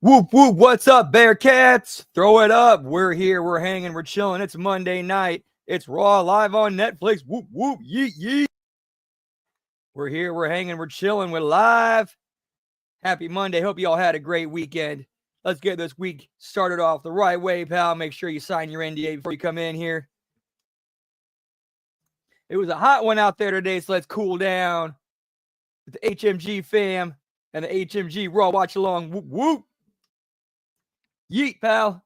Whoop, whoop. What's up, Bearcats? Throw it up. We're here. We're hanging. We're chilling. It's Monday night. It's Raw live on Netflix. Whoop, whoop. Yeet, yeet. We're here. We're hanging. We're chilling. We're live. Happy Monday. Hope you all had a great weekend. Let's get this week started off the right way, pal. Make sure you sign your NDA before you come in here. It was a hot one out there today, so let's cool down with the HMG fam and the HMG Raw Watch-Along. Whoop, whoop. Yeet, pal.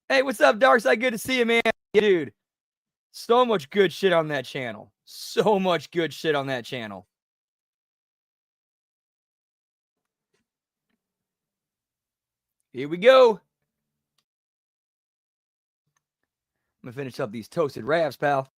Hey, what's up, Darkside? Good to see you, man. Dude, so much good shit on that channel. So much good shit on that channel. Here we go. I'm going to finish up these toasted wraps, pal.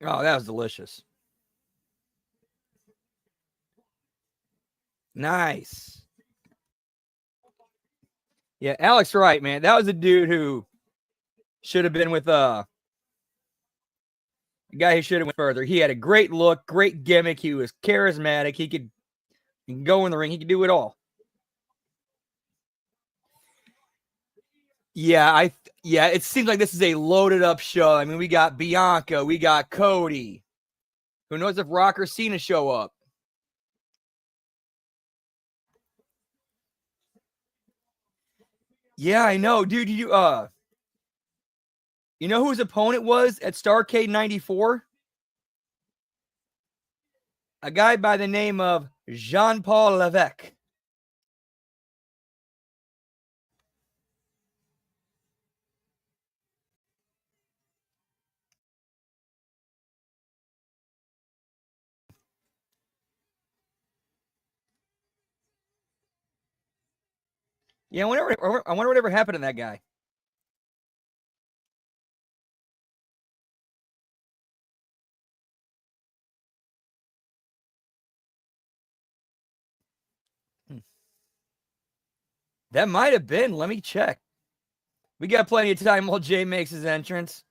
Oh, that was delicious. Nice. Yeah, Alex Wright, man. That was a dude who should have been with a guy who should have went further. He had a great look, great gimmick. He was charismatic. He could go in the ring. He could do it all. Yeah, it seems like this is a loaded up show. I mean, we got Bianca, we got Cody. Who knows if Rock or Cena show up? Yeah, I know, dude. You know who his opponent was at Starrcade '94? A guy by the name of Jean-Paul Levesque. Yeah, I wonder whatever happened to that guy. That might have been. Let me check. We got plenty of time while Jay makes his entrance.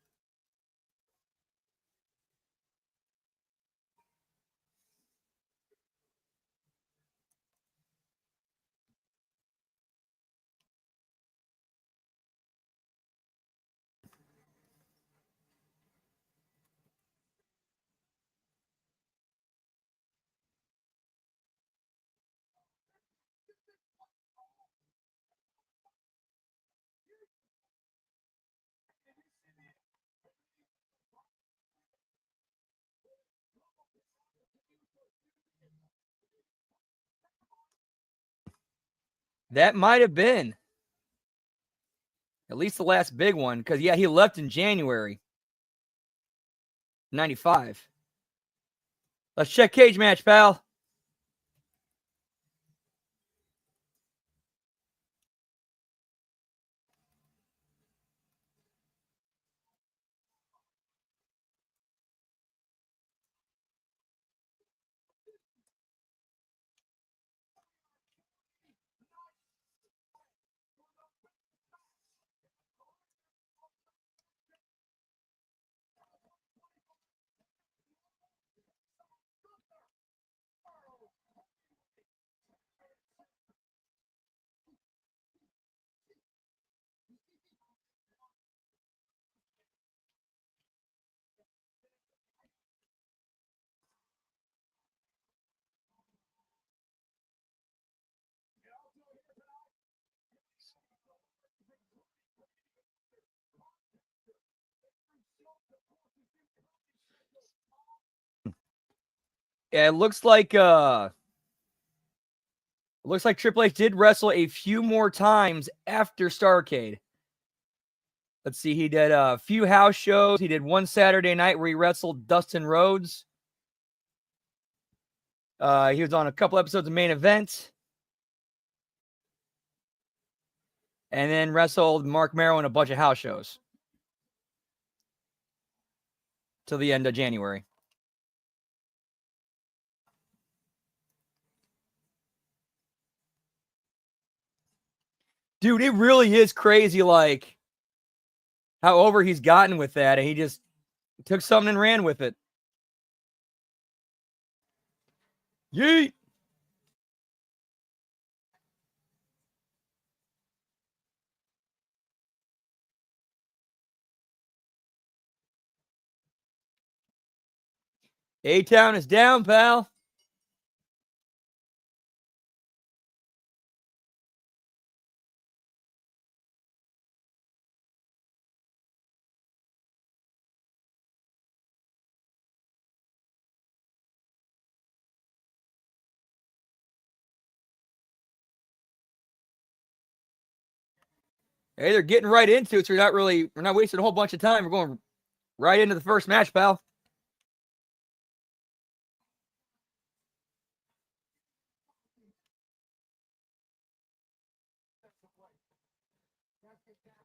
That might have been. At least the last big one. Because, yeah, he left in January 95. Let's check cage match, pal. Yeah, it looks like Triple H did wrestle a few more times after Starrcade. Let's see, he did a few house shows. He did one Saturday night where he wrestled Dustin Rhodes. He was on a couple episodes of Main Event. And then wrestled Mark Merrow in a bunch of house shows till the end of January. Dude, it really is crazy, like, how over he's gotten with that, and he just took something and ran with it. Yeet! A-Town is down, pal. Hey, they're getting right into it, so we're not wasting a whole bunch of time. We're going right into the first match, pal.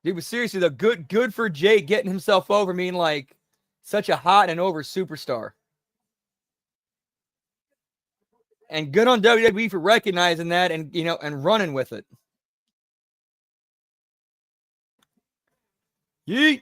Dude, but seriously, though, good for Jake getting himself over, being like such a hot and over superstar. And good on WWE for recognizing that and and running with it. Yeet!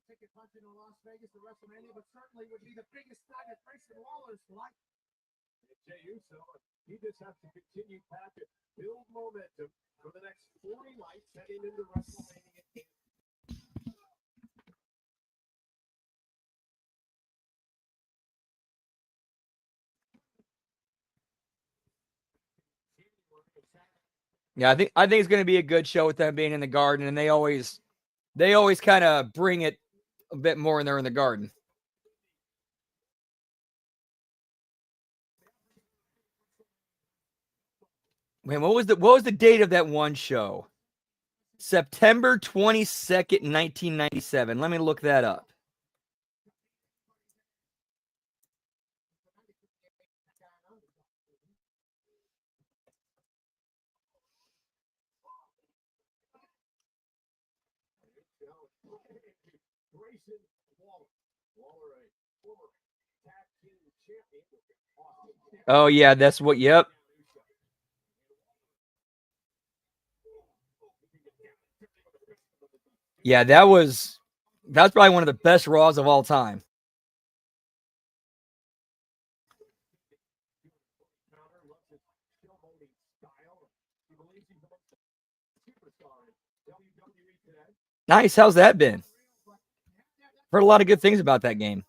Ticket punching in Las Vegas to WrestleMania, but certainly would be the biggest night at Grayson Waller's life. Jey Uso, he just has to continue to build momentum for the next 40 nights heading into WrestleMania. Yeah, I think it's going to be a good show with them being in the Garden, and they always kind of bring it a bit more when they're in the Garden. Man, what was the date of that one show? September 22nd, 1997. Let me look that up. Oh yeah, that's what. Yep. Yeah, that's probably one of the best Raws of all time. Nice. How's that been? Heard a lot of good things about that game.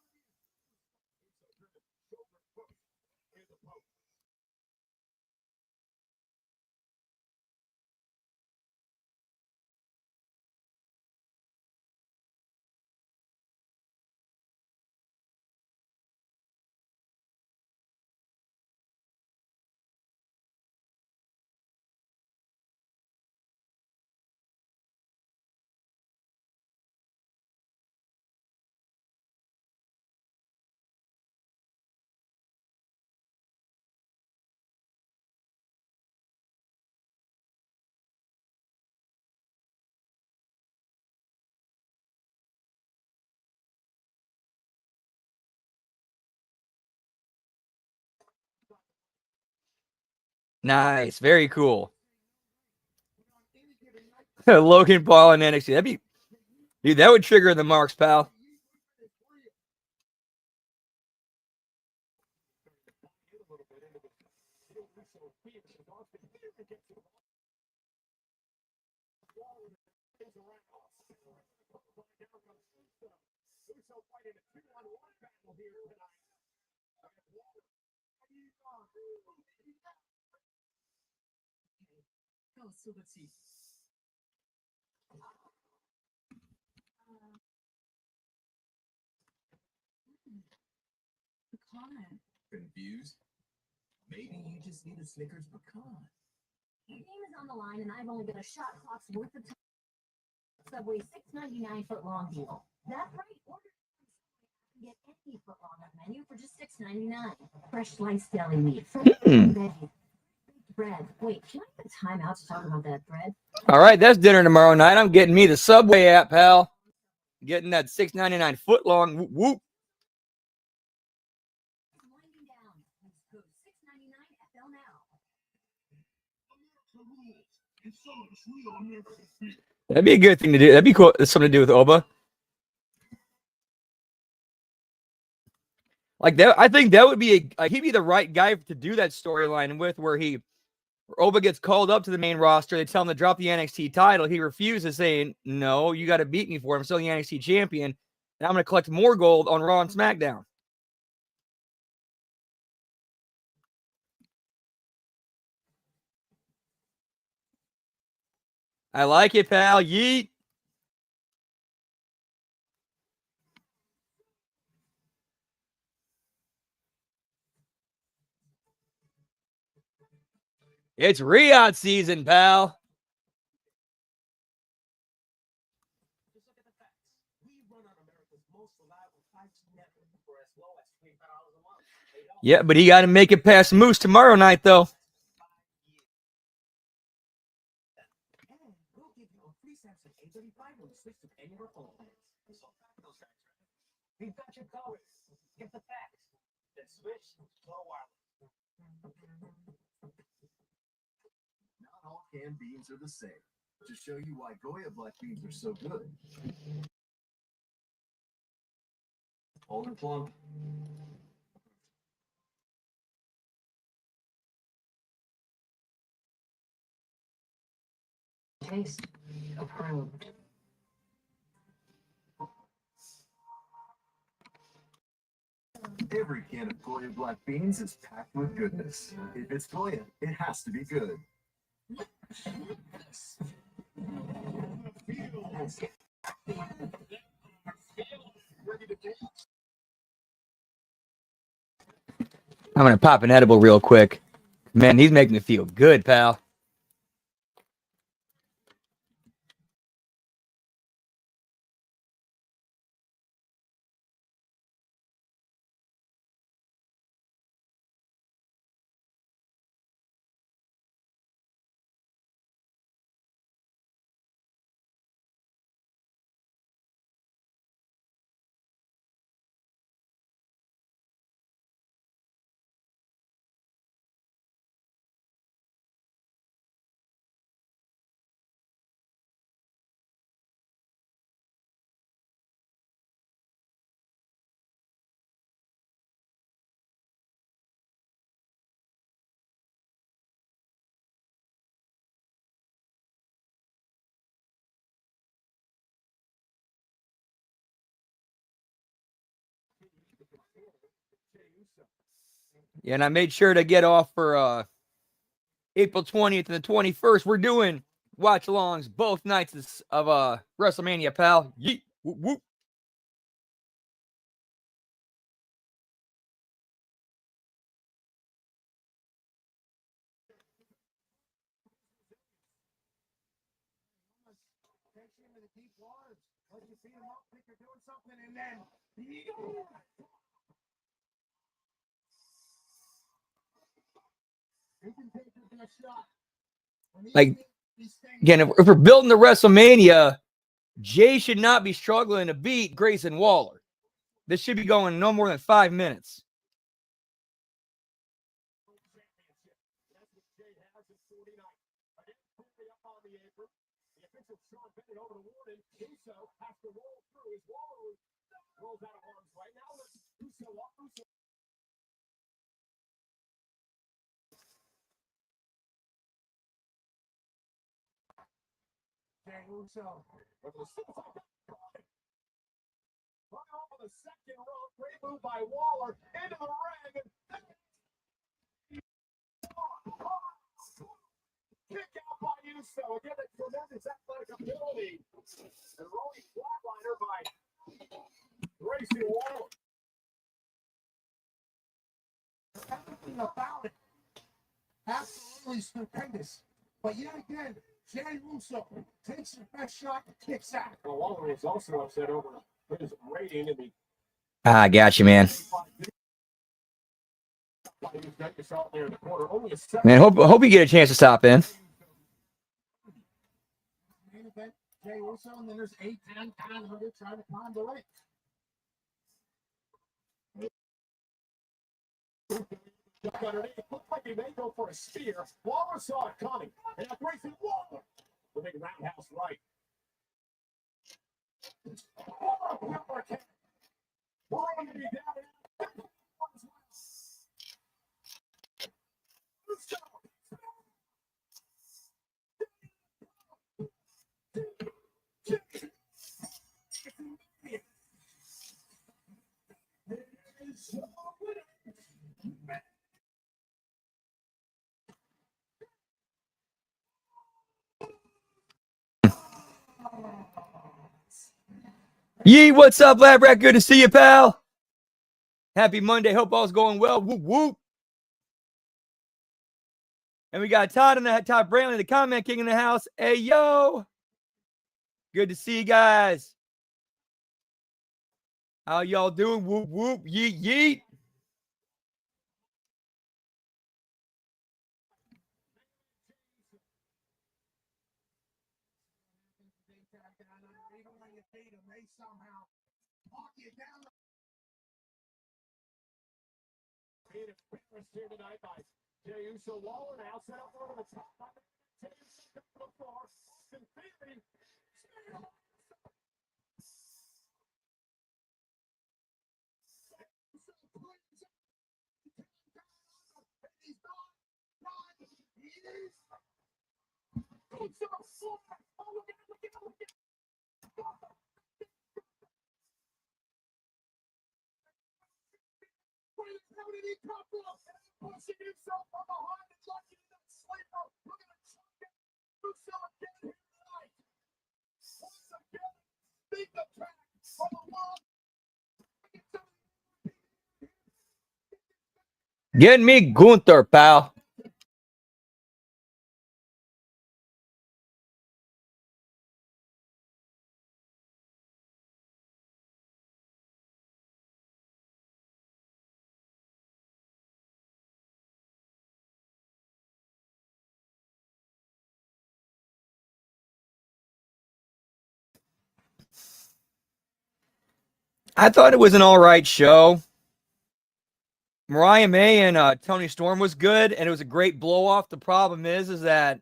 Nice. Very cool. Logan Paul and NXT. Dude, that would trigger the marks, pal. Confused? Maybe you just need a Snickers pecan. Your name is on the line, and I've only got a shot clock's worth of time. Subway $6.99 foot long deal. That's right. Order get any foot long on menu for just $6.99. Fresh sliced deli meat, veggie, bread. Wait, can I get time out to talk about that bread? All right, that's dinner tomorrow night. I'm getting me the Subway app, pal. Getting that $6.99 foot long. Whoop, whoop. Winding down. Let's go $6.99 FL now. That'd be a good thing to do. That'd be cool. Something to do with Oba. Like that, I think that would be he'd be the right guy to do that storyline with, where Oba gets called up to the main roster. They tell him to drop the NXT title. He refuses, saying, "No, you got to beat me for it. I'm still the NXT champion, and I'm going to collect more gold on Raw and SmackDown." I like it, pal. Yeet. It's Riyadh season, pal. Yeah, but he got to make it past Moose tomorrow night, though. Not all canned beans are the same. To show you why Goya black beans are so good. Hold and plump. Taste approved. Every can of Goya black beans is packed with goodness. If it's Goya, it has to be good. I'm going to pop an edible real quick. Man, he's making me feel good, pal. Yeah, and I made sure to get off for April 20th and the 21st. We're doing watch-alongs both nights of WrestleMania, pal. Yeet. Whoop, whoop. Like, again, if we're building the WrestleMania, Jay should not be struggling to beat Grayson Waller. This should be going no more than 5 minutes. the second rope. Great move by Waller into the ring. Kick out by Uso. Again, a tremendous athletic ability. And rolling flatliner by Grayson Waller. Everything about it. Absolutely stupendous. But yet again, Jey Uso takes the best shot and kicks out. Well, Waller was also upset over his rating in the. I got you, man. Man, hope you get a chance to stop in. Jey Uso, and then there's 8, 10, 900 trying to climb the ring. Looked like he may go for a spear. Waller saw it coming. And now Grayson Waller will make a roundhouse right. We're going to be down. Let's go. Yee, what's up, Lab Rat? Good to see you, pal. Happy Monday. Hope all's going well. Whoop, whoop. And we got Todd Brantley, the comment king in the house. Hey, yo. Good to see you guys. How y'all doing? Whoop, whoop. Yeet, yeet. Here tonight by Jey Uso. Waller now set up over the top. Jey Uso to the floor. In theory, how did he come from? Pushing himself from behind and lucky that sleeper. Look at the chuck. Uso again here tonight. Once again, beat the track for the world. Get me Gunther, pal. I thought it was an all right show. Mariah May and Tony Storm was good, and it was a great blow-off. The problem is that,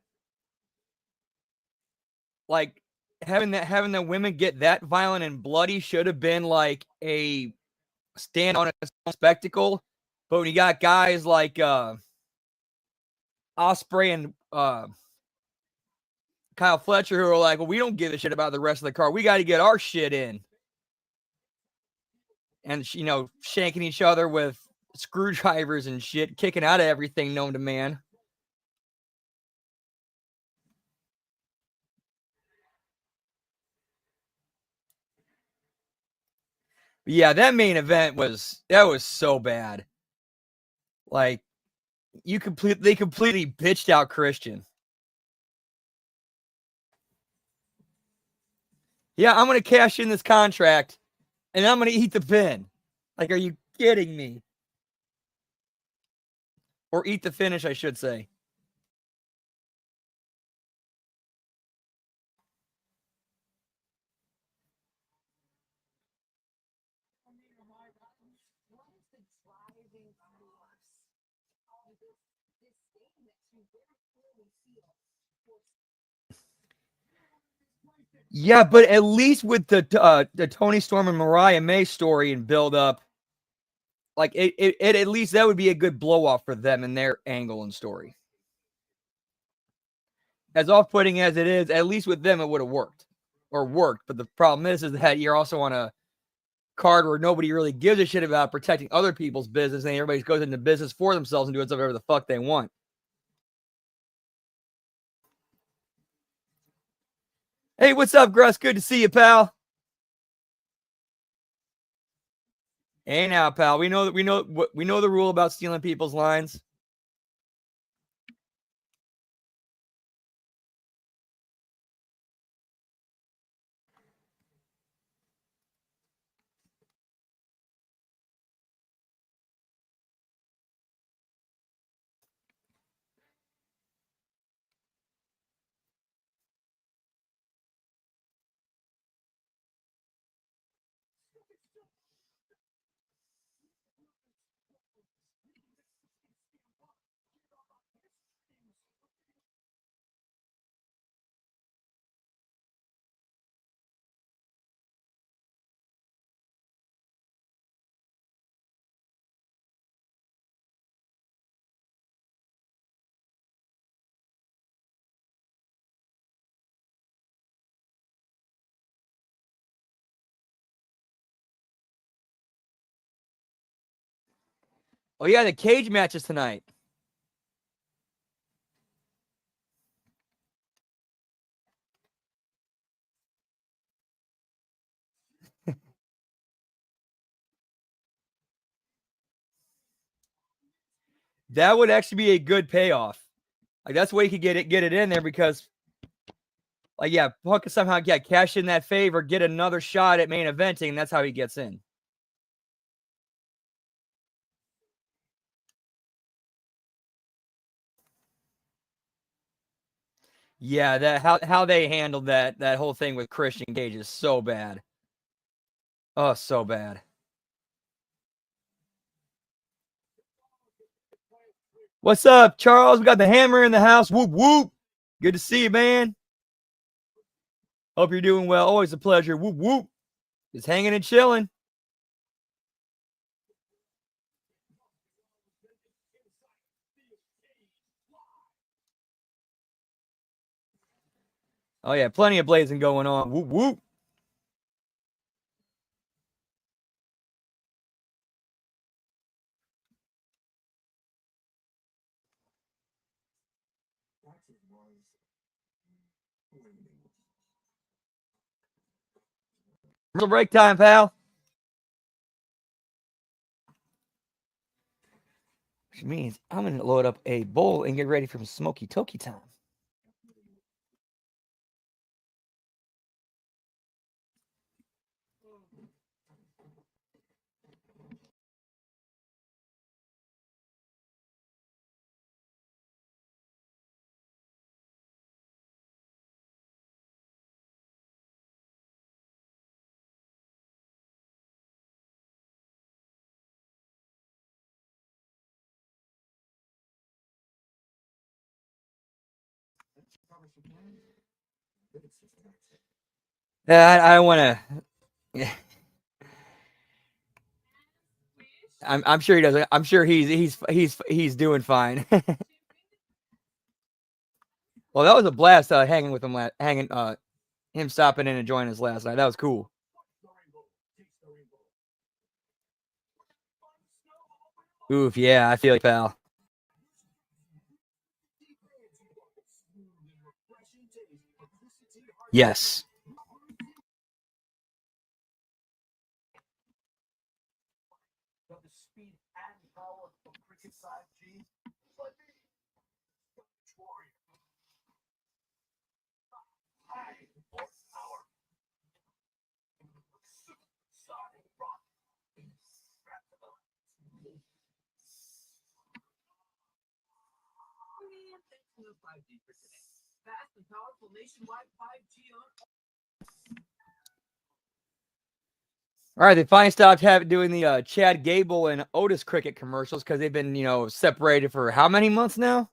like, having the women get that violent and bloody should have been like a stand on a spectacle. But when you got guys like Ospreay and Kyle Fletcher who are like, well, we don't give a shit about the rest of the card. We got to get our shit in. And, you know, shanking each other with screwdrivers and shit, kicking out of everything known to man. But yeah, that main event was so bad. Like, they completely bitched out Christian. Yeah, I'm going to cash in this contract, and I'm going to eat the pin. Like, are you kidding me? Or eat the finish, I should say. Yeah, but at least with the Tony Storm and Mariah May story and build up, like it at least that would be a good blow off for them and their angle and story. As off-putting as it is, at least with them it would have worked. But the problem is that you're also on a card where nobody really gives a shit about protecting other people's business, and everybody goes into business for themselves and doing whatever the fuck they want. Hey, what's up, Gruss? Good to see you, pal. Hey, now, pal. We know the rule about stealing people's lines. Oh, yeah, the cage matches tonight. That would actually be a good payoff. Like, that's the way he could get it in there, because, like, yeah, Punk could somehow cash in that favor, get another shot at main eventing, and that's how he gets in. Yeah, that how they handled that whole thing with Christian Cage is so bad. Oh, so bad. What's up, Charles? We got the hammer in the house. Whoop whoop. Good to see you, man. Hope you're doing well. Always a pleasure. Whoop whoop. Just hanging and chilling. Oh yeah, plenty of blazing going on. Whoop whoop. Commercial break time, pal. Which means I'm gonna load up a bowl and get ready for some smoky toki time. I don't want to. I'm sure he doesn't. I'm sure he's doing fine. Well, that was a blast hanging with him, him stopping in and joining us last night. That was cool. Oof, yeah, I feel like, pal. Yes. All right, they finally stopped doing the Chad Gable and Otis Cricket commercials because they've been, separated for how many months now?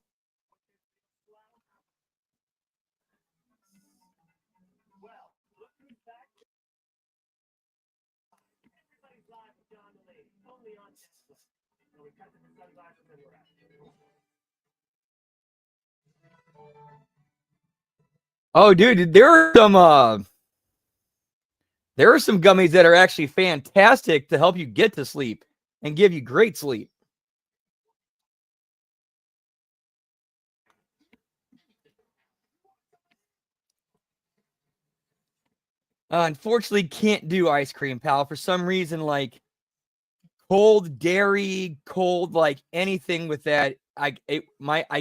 Oh, dude, there are some There are some gummies that are actually fantastic to help you get to sleep and give you great sleep. Unfortunately, can't do ice cream, pal. For some reason, like cold dairy, cold like anything with that, I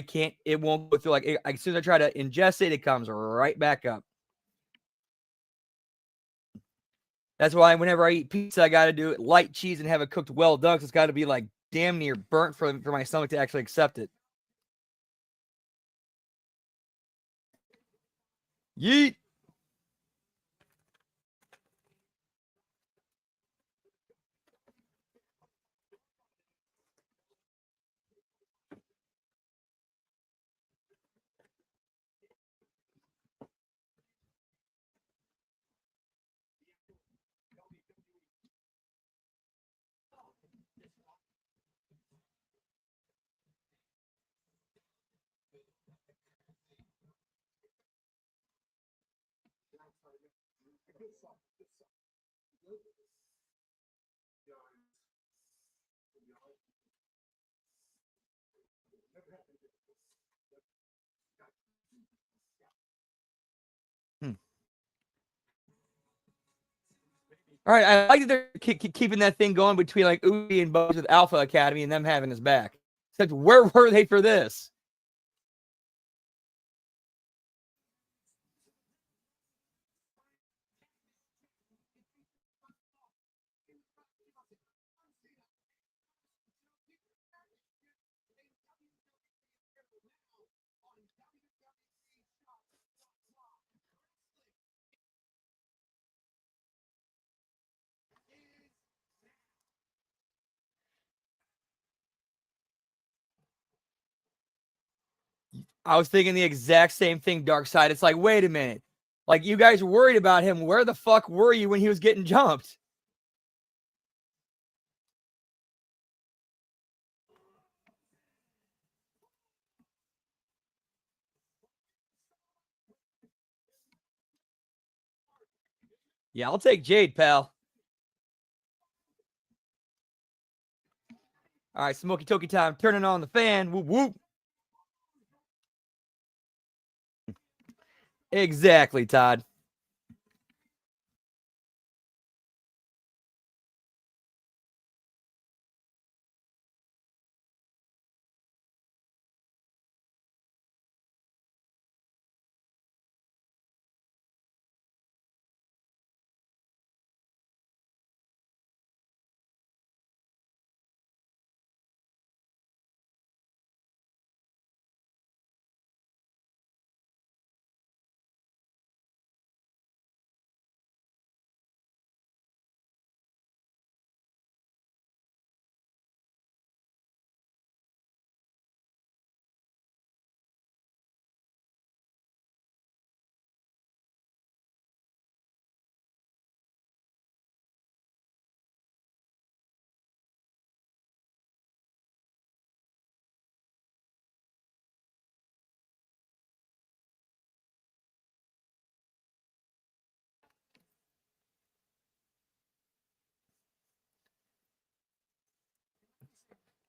can't. It won't go through. Like as soon as I try to ingest it, it comes right back up. That's why whenever I eat pizza, I got to do it light cheese and have it cooked well done. It's got to be like damn near burnt for my stomach to actually accept it. Yeet. All right, I like that they're keeping that thing going between like Uzi and Buzz with Alpha Academy and them having his back. Except where were they for this? I was thinking the exact same thing, Dark Side. It's like, wait a minute. Like, you guys were worried about him. Where the fuck were you when he was getting jumped? Yeah, I'll take Jade, pal. All right, Smoky Toki time. Turning on the fan. Whoop, whoop. Exactly, Todd.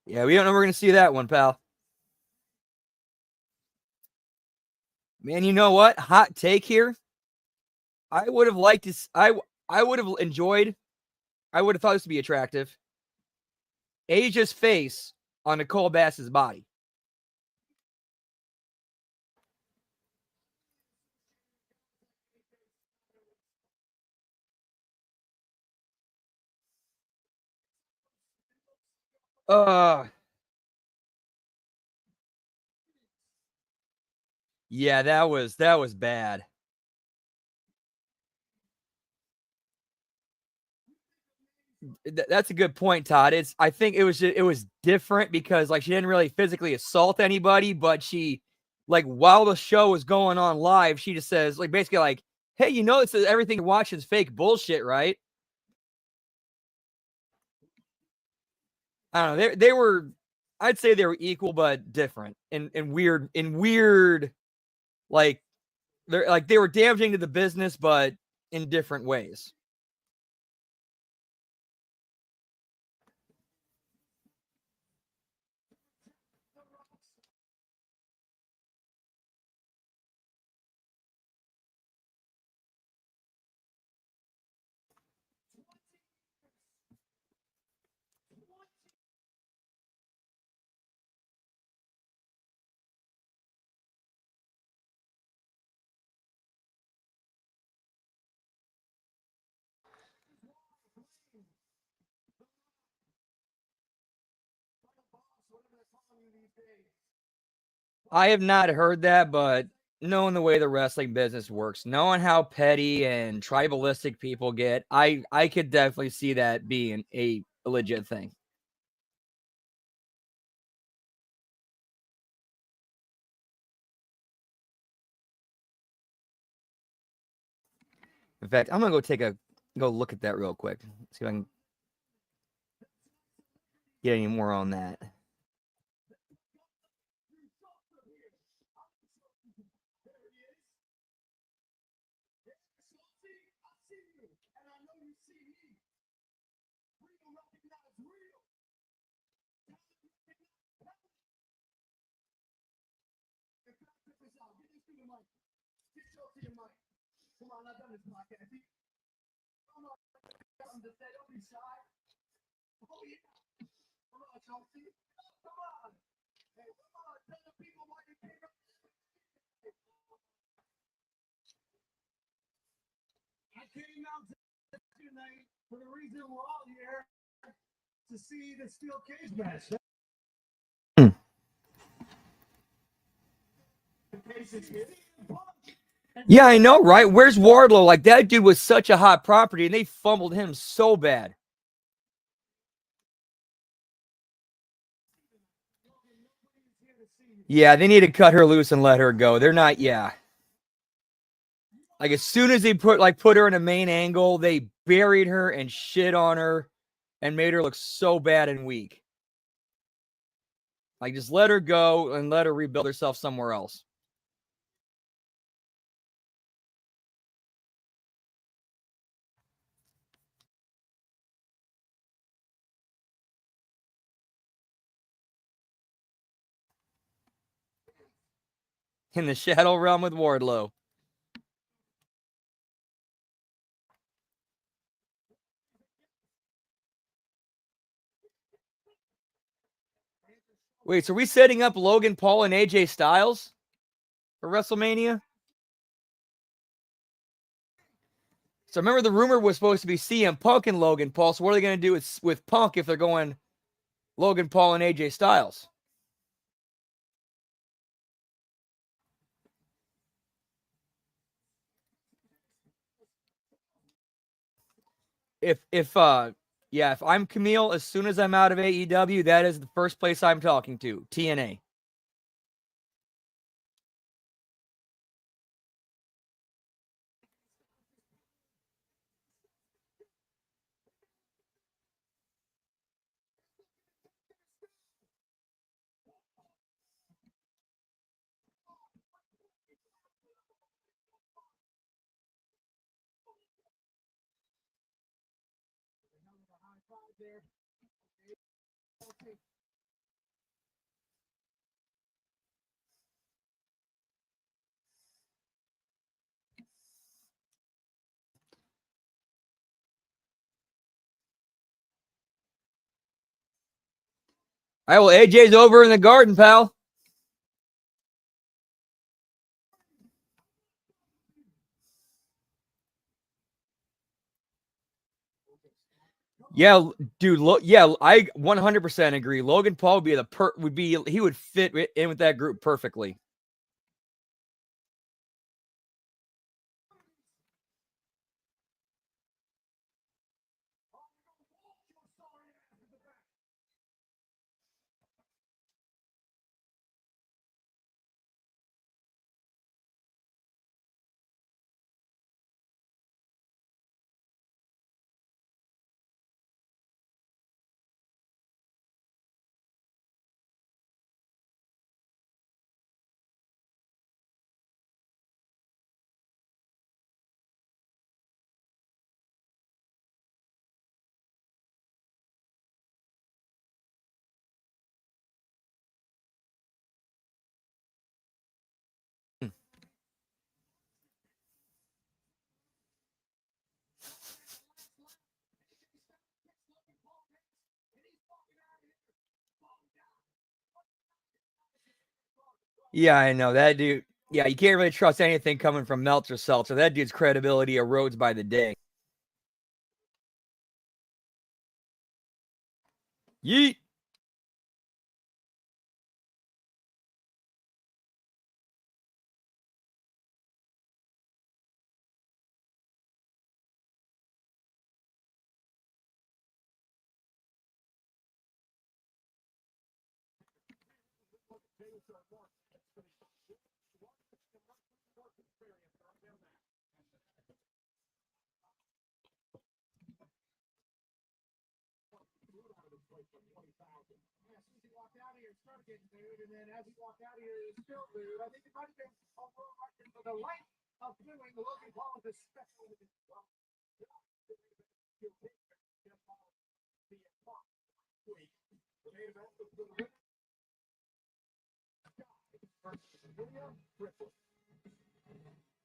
Yeah, we don't know we're going to see that one, pal. Man, you know what? Hot take here. I would have liked to. I would have enjoyed. I would have thought this would be attractive. Asia's face on Nicole Bass's body. Yeah, that was bad. That's a good point, Todd. I think it was different because like she didn't really physically assault anybody, but she like while the show was going on live, she just says like basically like, "Hey, you know it's everything you're watching is fake bullshit, right?" I don't know. They were, I'd say they were equal but different and weird like they were damaging to the business, but in different ways. I have not heard that, but knowing the way the wrestling business works, knowing how petty and tribalistic people get, I could definitely see that being a legit thing. In fact, I'm gonna go look at that real quick. See if I can get any more on that. I came out tonight for the reason we're all here to see the steel cage match. Yeah, I know, right? Where's Wardlow? Like, that dude was such a hot property, and they fumbled him so bad. Yeah, they need to cut her loose and let her go. They're not, yeah. Like, as soon as they put her in a main angle, they buried her and shit on her and made her look so bad and weak. Like, just let her go and let her rebuild herself somewhere else. In the Shadow Realm with Wardlow. Wait, so are we setting up Logan Paul and AJ Styles for WrestleMania? So remember, the rumor was supposed to be CM Punk and Logan Paul. So what are they going to do with Punk if they're going Logan Paul and AJ Styles? If I'm Camille, as soon as I'm out of AEW, that is the first place I'm talking to. TNA. All right, well, AJ's over in the garden, pal. Yeah, dude. I 100% agree. Logan Paul he would fit in with that group perfectly. Yeah, I know that dude. Yeah, you can't really trust anything coming from Meltzer Seltzer. That dude's credibility erodes by the day. Yeet. And then as he walked out of here, he was still nude. I think it might have been a little right for the light of doing Logan Paul with a special.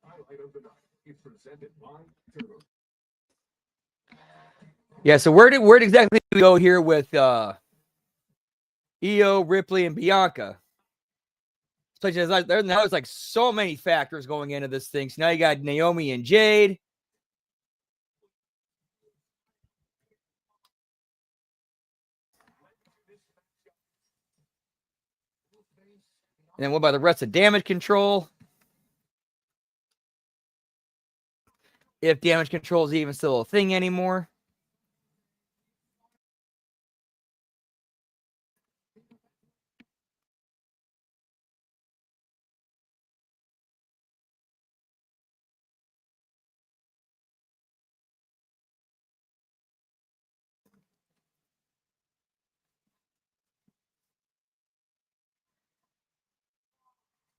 Highlight of the night is presented by Turbo. Yeah, so where did exactly we go here with Io, Ripley, and Bianca? Such as now it's like so many factors going into this thing. So now you got Naomi and Jade. And then what about the rest of Damage Control? If Damage Control is even still a thing anymore.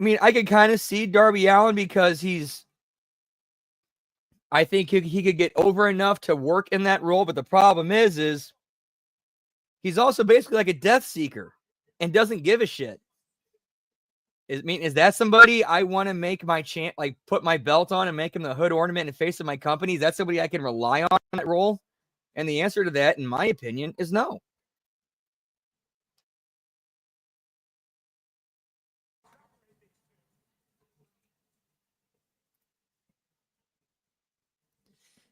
I mean, I could kind of see Darby Allin because I think he could get over enough to work in that role, but the problem is he's also basically like a death seeker and doesn't give a shit. Is that somebody I want to make my put my belt on and make him the hood ornament and face of my company? Is that somebody I can rely on in that role? And the answer to that, in my opinion, is no.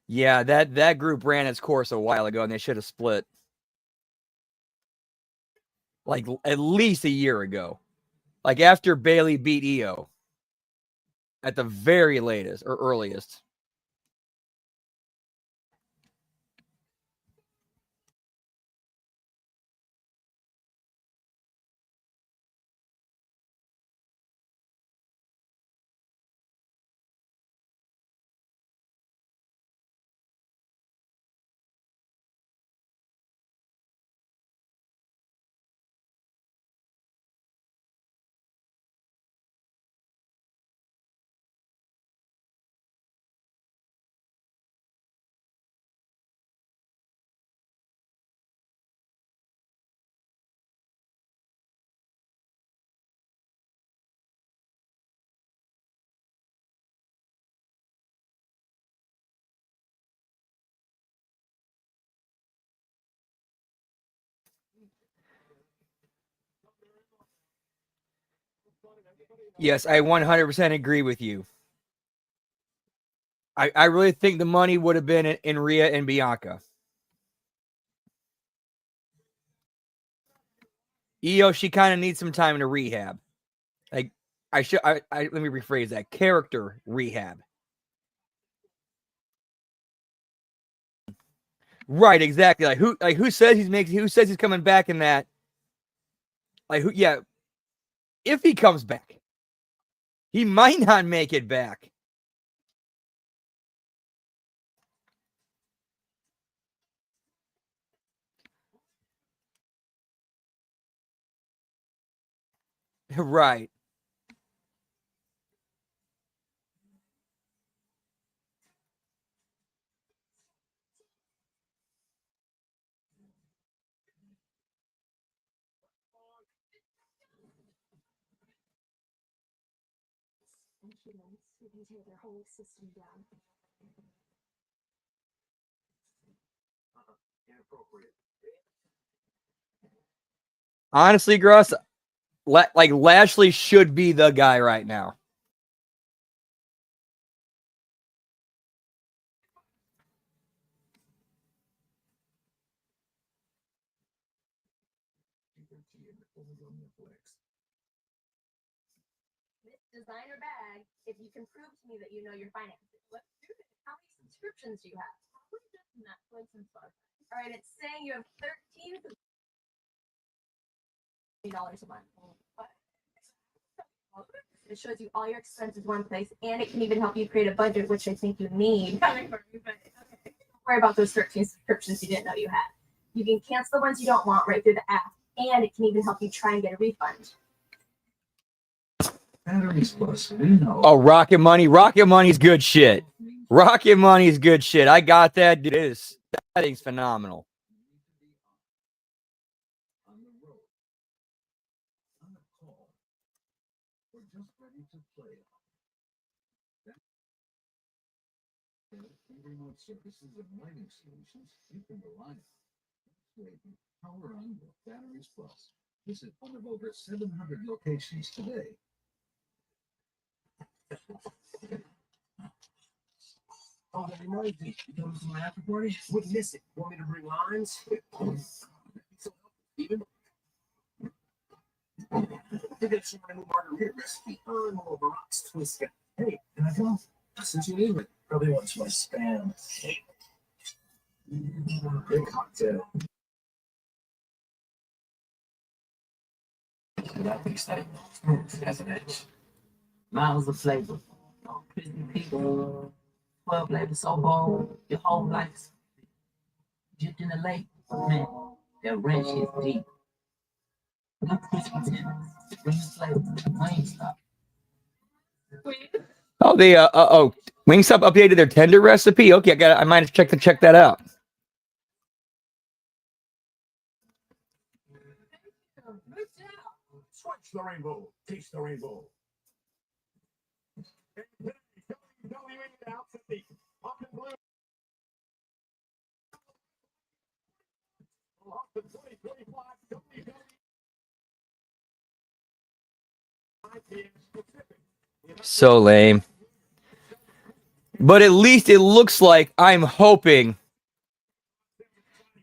Yeah, that group ran its course a while ago, and they should have split. Like at least a year ago. Like after Bayley beat Io. At the very latest or earliest. Yes, I 100% agree with you. I really think the money would have been in Rhea and Bianca. Io, she kind of needs some time to rehab. Like let me rephrase that. Character rehab. Right, exactly. Who says he's coming back in that? If he comes back. He might not make it back. Right. We can tear their whole system down. Inappropriate. Honestly, Gruss, like Lashley should be the guy right now. This designer bag, if you can prove to me that you know your finances, let's do it. How many subscriptions do you have? Probably just Netflix and Spotify. All right, it's saying you have $13 a month. But It shows you all your expenses in one place, and it can even help you create a budget, which I think you need. Coming from you, but okay. Don't worry about those 13 subscriptions you didn't know you had. You can cancel the ones you don't want right through the app, and it can even help you try and get a refund. Batteries plus, we know. Oh, Rocket Money. Rocket Money's good shit. Rocket Money's good shit. I got that. Dude, that thing's phenomenal. On the road, on a call, or just ready to play. Remote services and lighting solutions you can rely on. Power on with Batteries Plus. Visit one of over 700 locations today. Oh, that reminds me. You going to my after party? Wouldn't miss it. Want me to bring lines? Even. Did get some new margarita recipe. I'm all over rocks twisted. Hey, can I go? Since you need it, probably wants my spam. Good cocktail. That makes that smooth as an edge. Miles of flavor. Crispy people. 12 flavors so bold. Your whole life's dipped in the lake. Man, that ranch is deep. Not crispy tenders. Bring the flavor. Wingstop. Oh, they Wingstop updated their tender recipe. Okay, I might have to check that out. Switch the rainbow. Taste the rainbow. So lame. But at least it looks like, I'm hoping,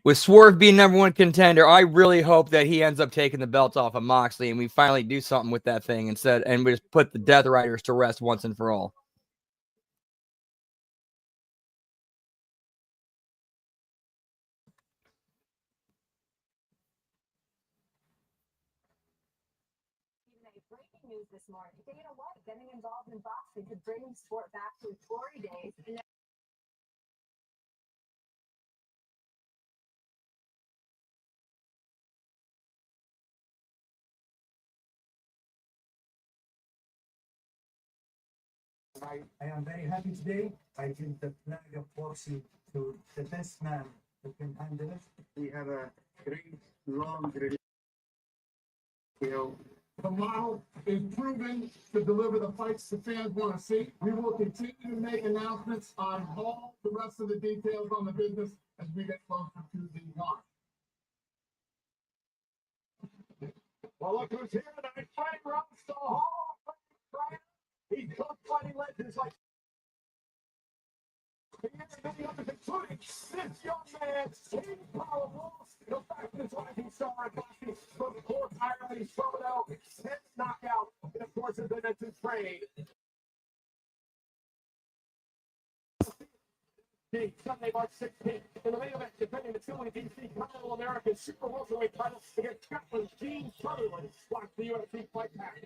with Swerve being #1 contender, I really hope that he ends up taking the belt off of Moxley and we finally do something with that thing instead, and we just put the Death Riders to rest once and for all. Breaking news this morning. Dana White getting involved in boxing could bring the sport back to its glory days. And I am very happy today. I give the flag of boxing to the best man who can handle it. We have a great, long relationship. The model is proven to deliver the fights the fans want to see. We will continue to make announcements on all the rest of the details on the business as we get closer to the launch. Well, look who's here tonight. Fighting Rob Hall. He's tough fighting legends like including this young man, King Power Walls. Go back to his rising star boxing from Port Ireland, Photo, 10th knockout, and of course, has been into trade. Sunday, March 16th, in the main event, defending the 2 DC Continental American Super Welterweight title against Scotland's Gene Sutherland. Watch the UFC Fight Pack.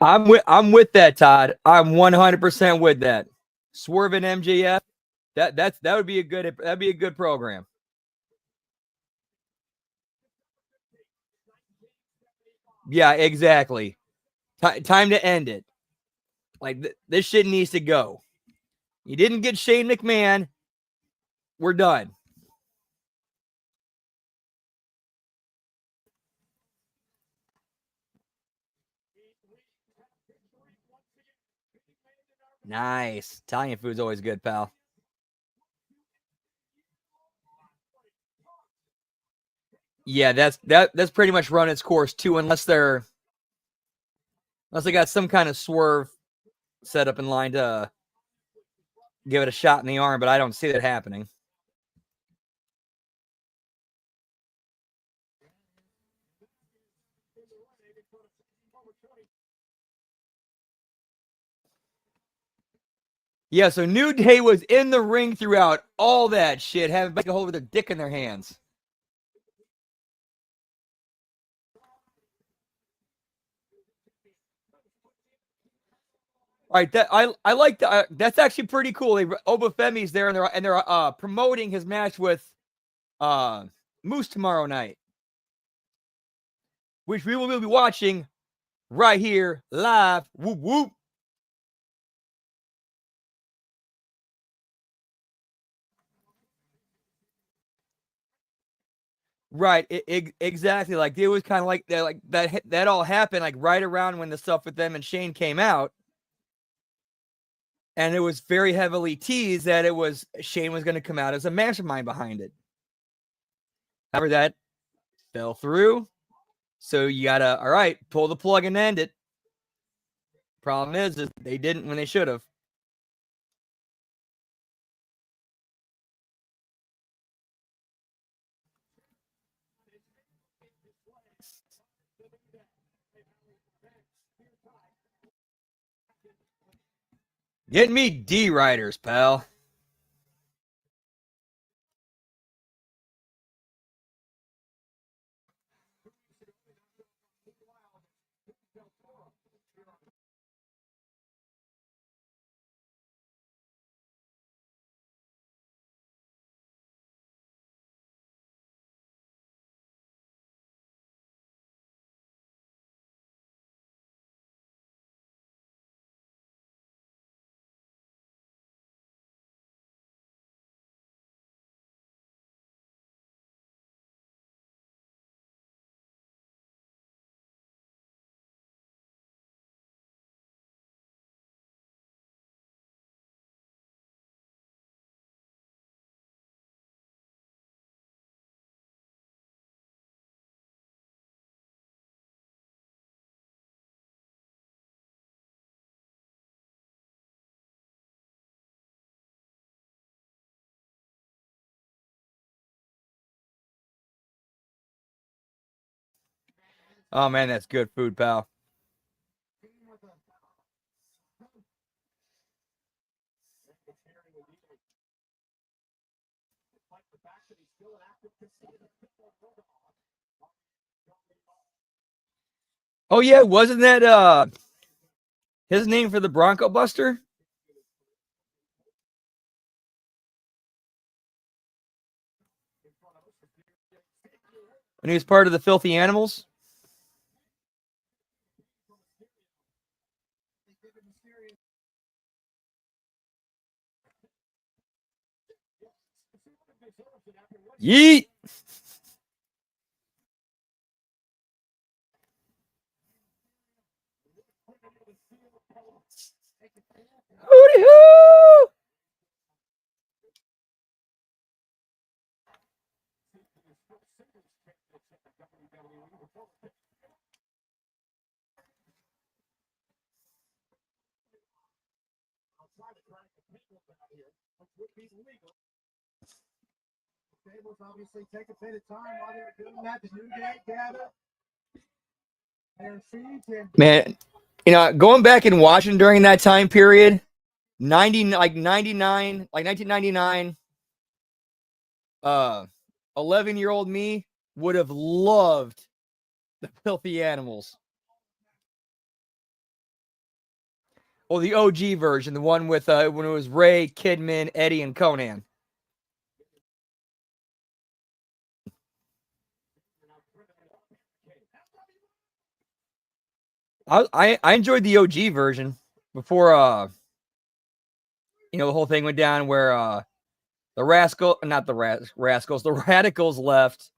I'm with that, Todd. I'm 100% with that. Swerve and MJF. That would be a good program. Yeah, exactly. Time to end it. Like this shit needs to go. You didn't get Shane McMahon. We're done. Nice. Italian food's always good, pal. Yeah, that's pretty much run its course too, unless they got some kind of swerve set up in line to give it a shot in the arm, but I don't see that happening. Yeah, so New Day was in the ring throughout all that shit, having back a hold of their dick in their hands. Right, that I like that. That's actually pretty cool. Obafemi's there, and they're promoting his match with Moose tomorrow night, which we will be watching right here live. Whoop whoop. Right, exactly. Like it was kind of like that. Like that all happened like right around when the stuff with them and Shane came out, and it was very heavily teased that it was Shane was going to come out as a mastermind behind it. However, that fell through. So you gotta, all right, pull the plug and end it. Problem is they didn't when they should have. Get me D riders, pal. Oh man, that's good food, pal. Oh yeah, wasn't that his name for the Bronco Buster? When he was part of the Filthy Animals? Yeet! Hooty hoo! Tables obviously take a bit of time while they're doing that. The New Day gather their feet and Man, you know, going back and watching during that time period, 99, like 1999, 11-year-old me would have loved the Filthy Animals. Oh, the OG version, the one with when it was Ray, Kidman, Eddie, and Conan. I enjoyed the OG version before the whole thing went down where the Rascals, the Radicals left,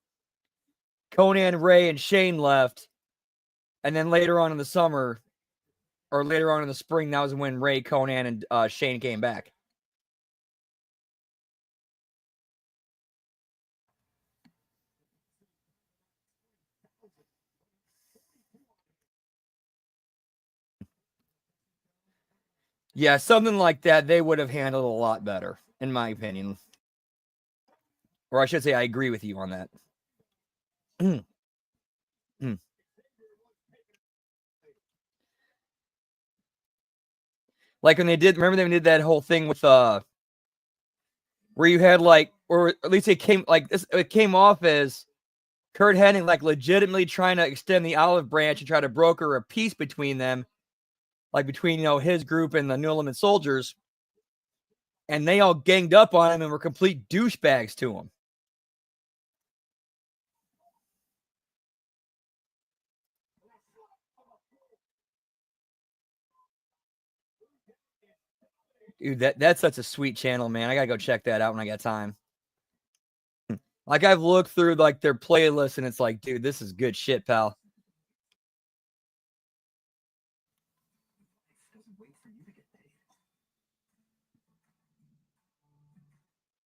Conan, Ray, and Shane left, and then later on in the summer or later on in the spring, that was when Ray, Conan, and Shane came back. Yeah, something like that they would have handled a lot better, in my opinion. Or I should say, I agree with you on that. Like when they did, remember they did that whole thing with where you had like, or at least it came like this, it came off as Kurt Hennig like legitimately trying to extend the olive branch and try to broker a peace between them, like between his group and the New Element Soldiers, and they all ganged up on him and were complete douchebags to him. Dude, that's such a sweet channel, man. I gotta go check that out when I got time. Like, I've looked through like their playlist, and it's like, dude, this is good shit, pal.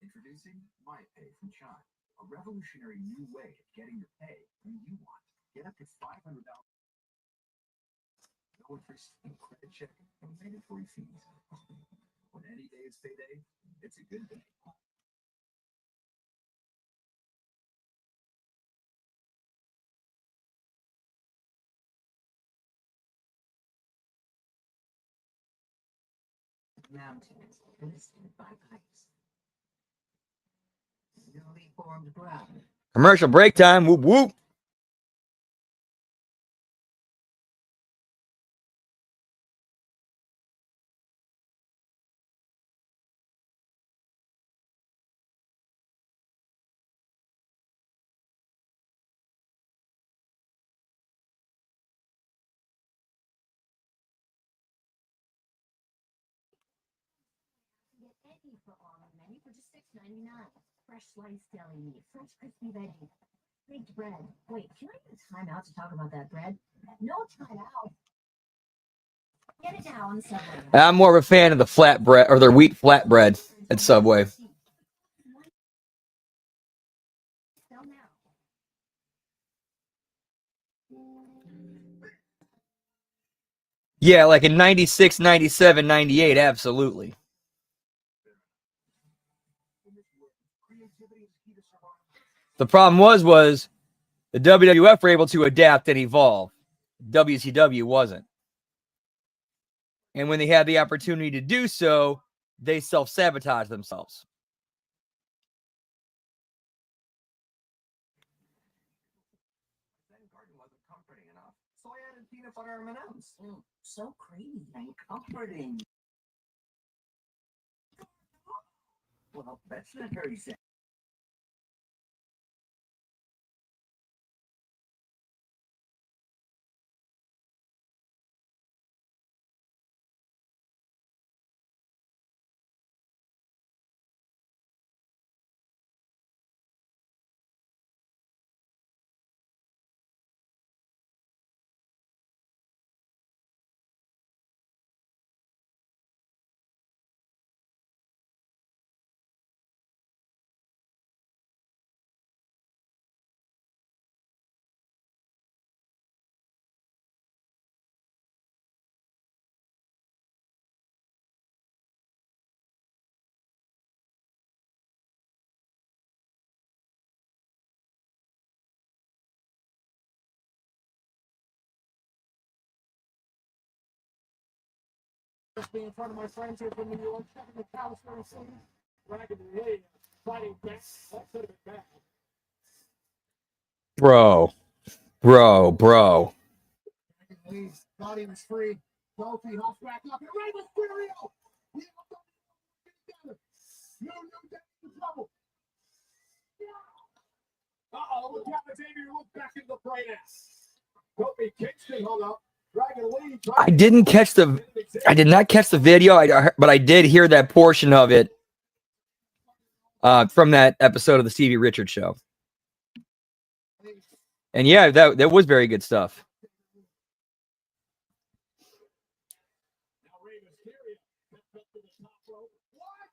Introducing MyPay from Chime, a revolutionary new way of getting your pay when you want. Get up to $500. No interest, no credit check, no mandatory fees. When any day is payday, it's a good day. Mountains glistened by pipes. Newly formed ground. Commercial break time. Whoop whoop. Get any foot long on the menu for just $6.99. Fresh sliced deli meat, fresh crispy veggies, baked bread. Wait, can I get a time out to talk about that bread? No time out. Get it now on Subway. I'm more of a fan of the flatbread or their wheat flatbread at Subway. Sell now. Yeah, like in 96, 97, 98, absolutely. The problem was the WWF were able to adapt and evolve. WCW wasn't. And when they had the opportunity to do so, they self-sabotaged themselves. Then garden wasn't comforting enough, so I added peanut butter M&Ms. So creamy and comforting. Well, that's not very sad. Just be in front of my friends here from New York, checking the California scene. Dragging the hay, fighting back. That could have been bad. Bro. Leaves, body was free. Kofi hops back up, and Rey Mysterio! We have to get together. New Day in trouble. Uh-oh, look out, Xavier look back in the bright ass. Kofi Kingston hung up. Dragon Lee. I did not catch the video, but I did hear that portion of it from that episode of the Stevie Richards show. And yeah, that was very good stuff. Now Rey Mysterio steps up to the top rope. What?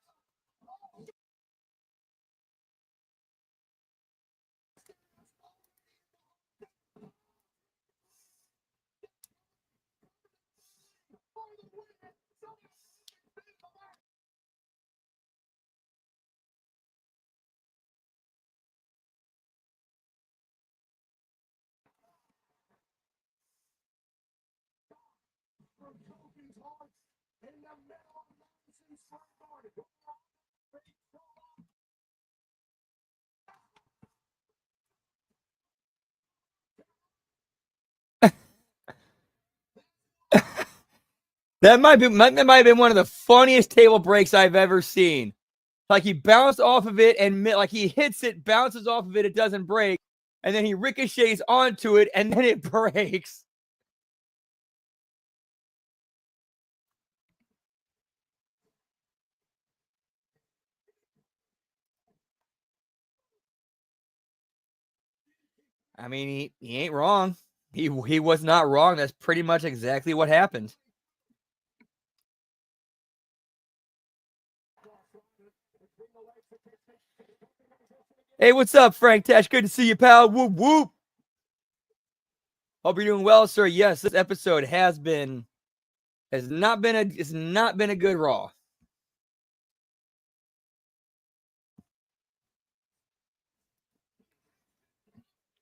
Kofi's heart in the middle of Madison Square Garden. That might have been one of the funniest table breaks I've ever seen. Like he bounced off of it and like he hits it, bounces off of it, it doesn't break, and then he ricochets onto it and then it breaks. I mean, he ain't wrong. He was not wrong. That's pretty much exactly what happened. Hey, what's up, Frank Tash? Good to see you, pal. Whoop whoop. Hope you're doing well, sir. Yes, this episode has not been a good Raw.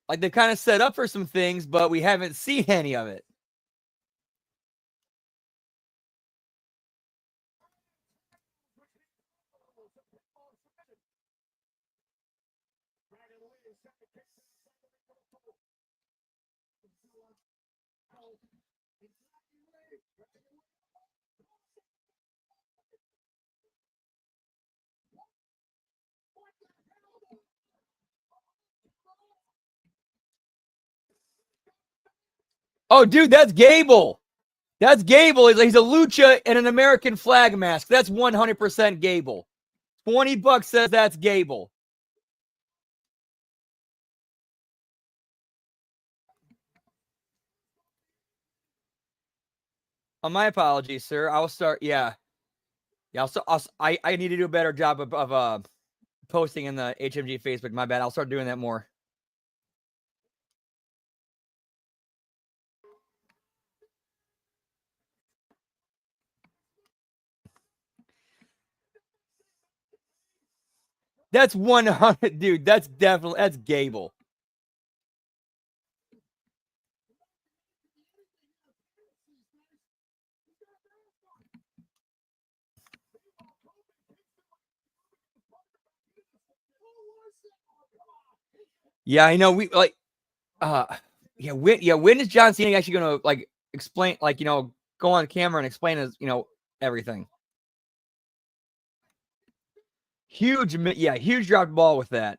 Like they've kind of set up for some things, but we haven't seen any of it. Oh, dude, that's Gable. That's Gable. He's a lucha and an American flag mask. That's 100% Gable. $20 says that's Gable. My apologies, sir. I will start. Yeah. I need to do a better job of posting in the HMG Facebook. My bad. I'll start doing that more. That's 100, dude. That's Gable. Yeah, I know. We like, when is John Cena actually going to like explain, like, go on camera and explain his, everything? Huge drop ball with that.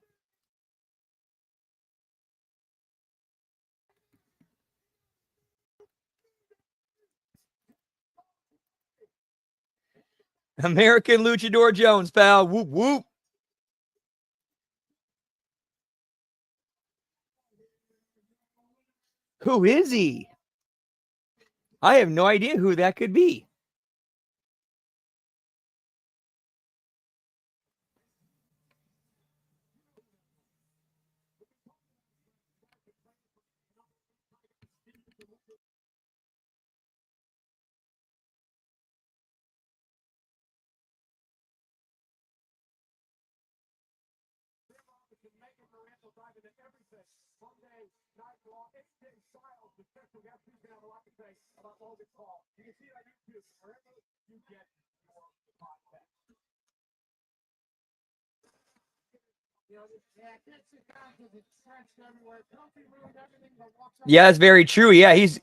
American Luchador Jones, pal. Whoop whoop. Who is he? I have no idea who that could be. Yeah, that's very true. Yeah, he's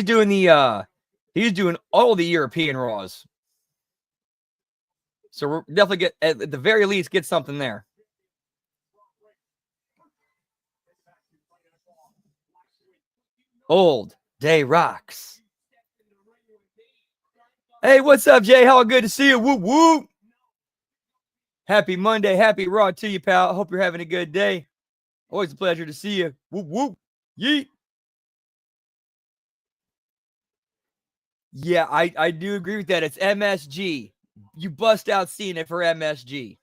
doing all the European Raws. So we're definitely get at the very least get something there. Old Day Rocks. Hey, what's up, Jay? How good to see you. Whoop whoop. Happy Monday, happy Raw to you, pal. I hope you're having a good day. Always a pleasure to see you. Whoop whoop. Yeet. Yeah, I do agree with that. It's MSG. You bust out Cena for MSG.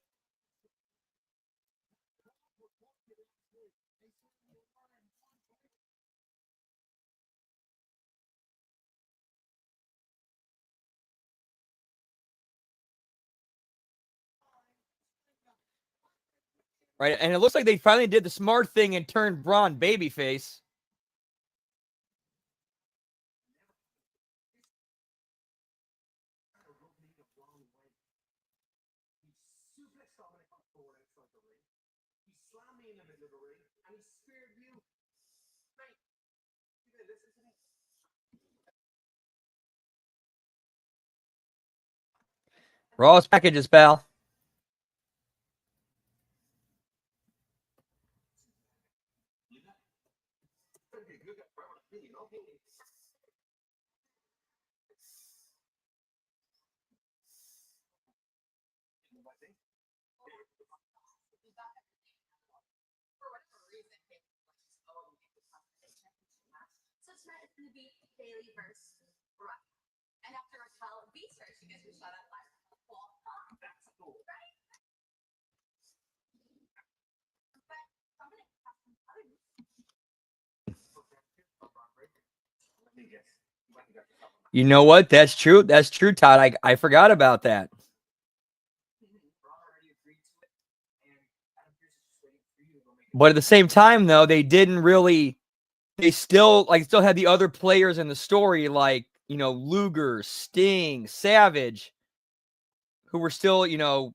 Right, and it looks like they finally did the smart thing and turned Braun babyface. Raw's packages, pal. So tonight it's going to be Bailey versus Rocky. And after Raquel beats her, she gets her shot at live. Well, that's cool, right? But somebody has some other news. You know what? That's true. That's true, Todd. I forgot about that. But at the same time, though, they didn't really. They still had the other players in the story, like, you know, Luger, Sting, Savage, who were still, you know,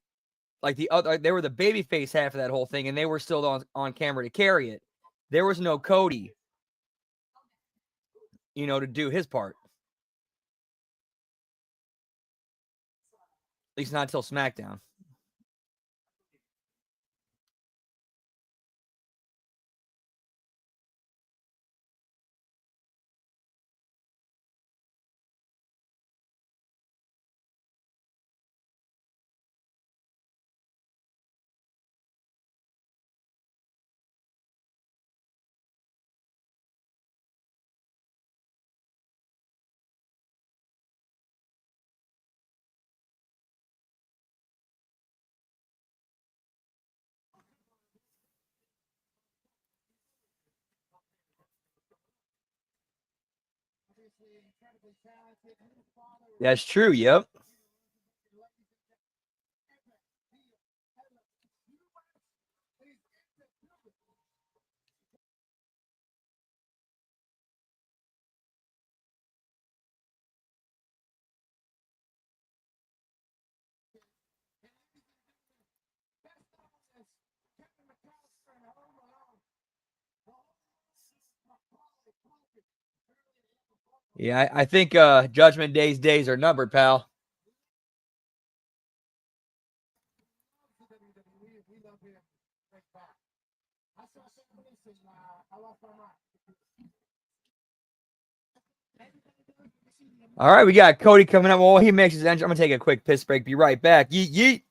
like the other. They were the babyface half of that whole thing, and they were still on camera to carry it. There was no Cody, you know, to do his part. At least not until SmackDown. That's true. Yep. Yeah, I think Judgment Day's days are numbered, pal. All right, we got Cody coming up. Well, he makes his entrance. I'm gonna take a quick piss break. Be right back. Yeet yeet.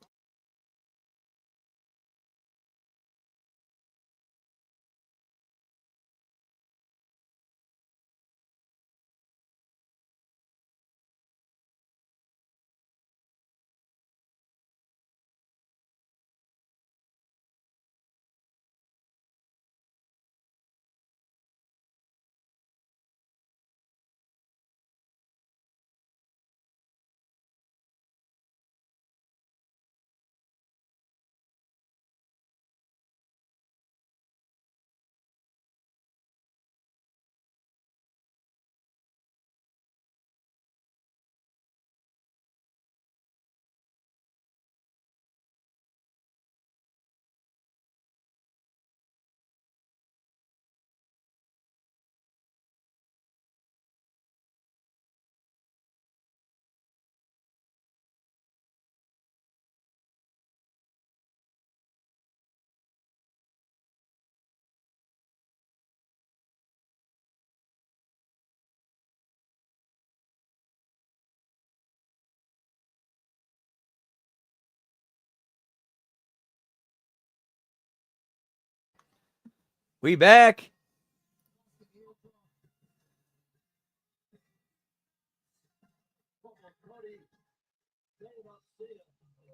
We back.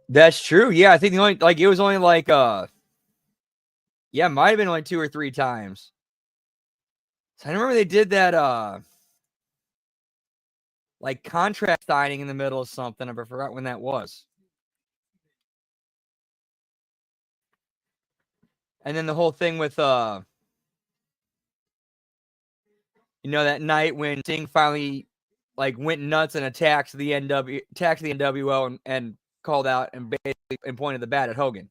That's true. Yeah, I think it was only like yeah, might have been only 2 or 3 times. So I remember they did that like contract signing in the middle of something. I forgot when that was. And then the whole thing with you know, that night when Sting finally like went nuts and attacked the NWO and called out and basically and pointed the bat at Hogan.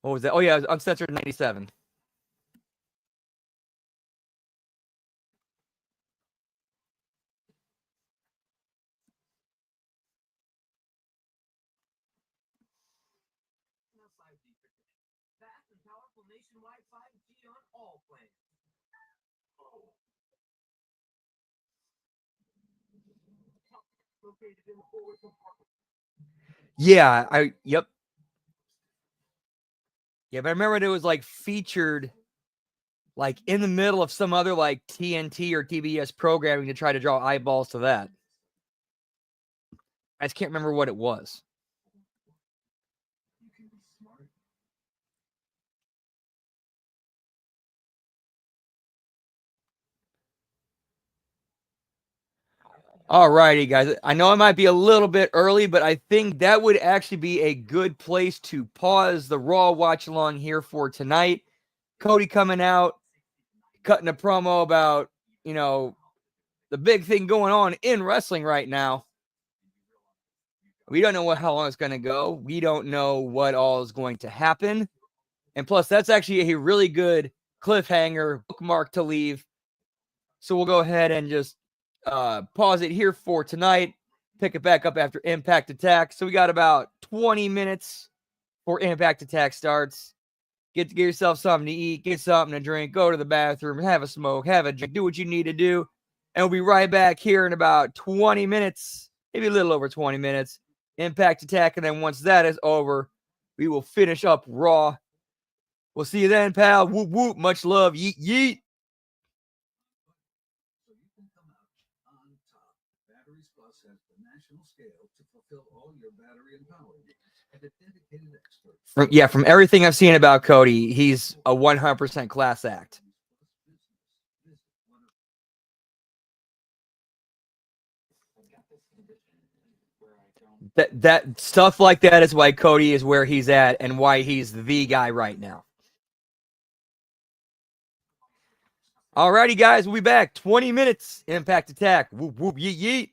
What was that? Oh yeah, it was Uncensored 97. powerful nationwide 5G on all plans. Located in the forward compartment. Yeah, yep. Yeah, but I remember it was like featured like in the middle of some other like TNT or TBS programming to try to draw eyeballs to that. I just can't remember what it was. You can be smart. All righty, guys. I know it might be a little bit early, but I think that would actually be a good place to pause the Raw watch along here for tonight. Cody coming out, cutting a promo about, you know, the big thing going on in wrestling right now. We don't know how long it's going to go. We don't know what all is going to happen. And plus, that's actually a really good cliffhanger bookmark to leave. So we'll go ahead and just pause it here for tonight. Pick it back up after Impact Attack. So we got about 20 minutes before Impact Attack starts. Get yourself something to eat, get something to drink, go to the bathroom, have a smoke, have a drink, do what you need to do. And we'll be right back here in about 20 minutes, maybe a little over 20 minutes. Impact Attack. And then once that is over, we will finish up Raw. We'll see you then, pal. Whoop, whoop. Much love. Yeet, yeet. So you can come out on top. Batteries Plus has the national scale to fulfill all your battery and power needs. And a dedicated expert. From everything I've seen about Cody, he's a 100% class act. That stuff like that is why Cody is where he's at and why he's the guy right now. Alrighty, guys, we'll be back. 20 minutes. Impact Attack. Whoop, whoop, yeet, yeet.